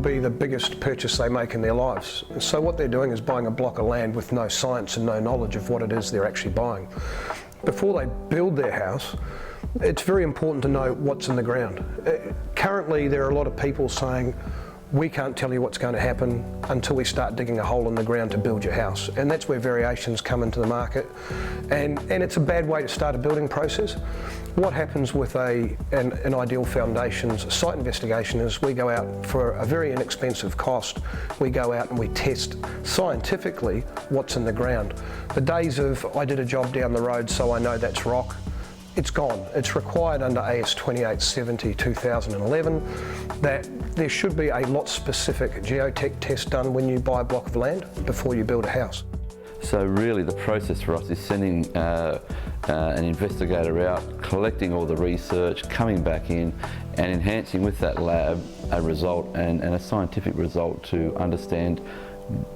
be the biggest purchase they make in their lives. So what they're doing is buying a block of land with no science and no knowledge of what it is they're actually buying. Before they build their house, it's very important to know what's in the ground. Currently, there are a lot of people saying, we can't tell you what's going to happen until we start digging a hole in the ground to build your house. And that's where variations come into the market. And it's a bad way to start a building process. What happens with an ideal foundations site investigation is we go out for a very inexpensive cost. We go out and we test scientifically what's in the ground. The days of, I did a job down the road so I know that's rock, it's gone. It's required under AS 2870 2011 that there should be a lot specific geotech test done when you buy a block of land before you build a house. So really the process for us is sending an investigator out, collecting all the research, coming back in and enhancing with that lab a result and a scientific result to understand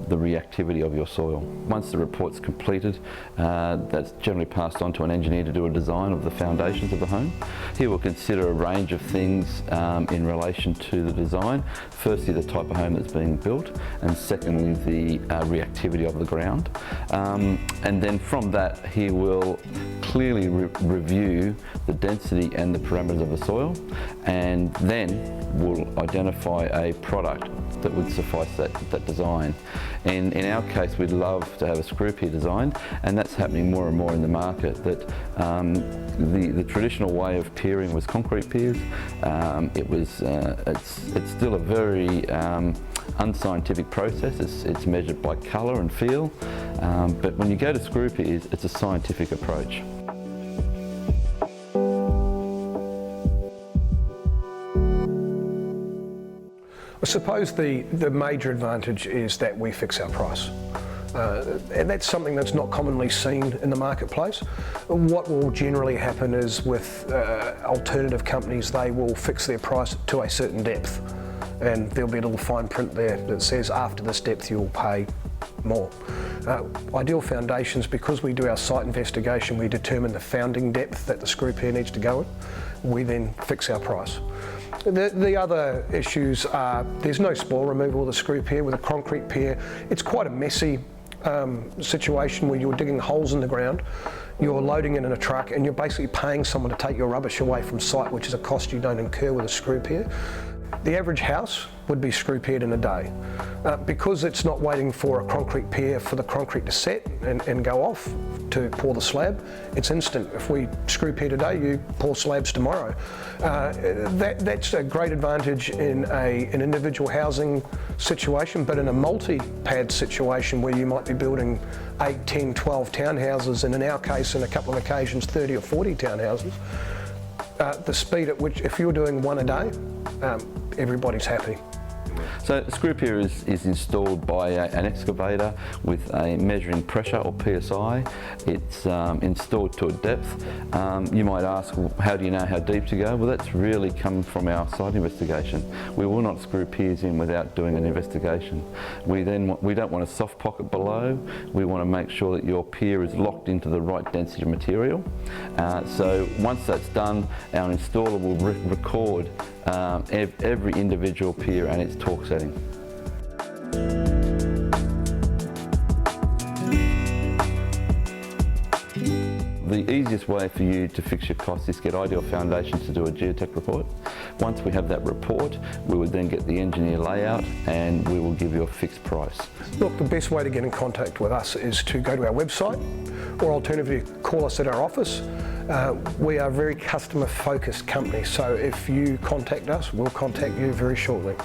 the reactivity of your soil. Once the report's completed, that's generally passed on to an engineer to do a design of the foundations of the home. He will consider a range of things in relation to the design. Firstly, the type of home that's being built, and secondly, the reactivity of the ground. And then from that, he will clearly review the density and the parameters of the soil, and then will identify a product that would suffice that design. In our case, we'd love to have a screw pier designed, and that's happening more and more in the market. That the traditional way of piering was concrete piers. It's still a very unscientific process. It's measured by colour and feel, but when you go to screw piers, it's a scientific approach. I suppose the major advantage is that we fix our price. And that's something that's not commonly seen in the marketplace. What will generally happen is with alternative companies, they will fix their price to a certain depth. And there'll be a little fine print there that says after this depth you'll pay more. Ideal Foundations, because we do our site investigation, we determine the founding depth that the screw pier needs to go in. We then fix our price. The other issues are there's no spoil removal of the screw pier. With a concrete pier, it's quite a messy situation where you're digging holes in the ground, you're loading it in a truck, and you're basically paying someone to take your rubbish away from site, which is a cost you don't incur with a screw pier. The average house would be screw piered in a day. Because it's not waiting for a concrete pier for the concrete to set and go off to pour the slab, it's instant. If we screw pier today, you pour slabs tomorrow. That's a great advantage in an individual housing situation, but in a multi-pad situation where you might be building 8, 10, 12 townhouses, and in our case, in a couple of occasions, 30 or 40 townhouses, the speed at which, if you're doing one a day, everybody's happy. So the screw pier is installed by an excavator with a measuring pressure, or PSI. It's installed to a depth. You might ask, well, how do you know how deep to go? Well, that's really come from our site investigation. We will not screw piers in without doing an investigation. We don't want a soft pocket below. We want to make sure that your pier is locked into the right density of material. So once that's done, our installer will record every individual pier and its torque setting. The easiest way for you to fix your costs is get Ideal Foundations to do a geotech report. Once we have that report, we would then get the engineer layout and we will give you a fixed price. Look, the best way to get in contact with us is to go to our website, or alternatively call us at our office. We are a very customer focused company, so if you contact us, we'll contact you very shortly.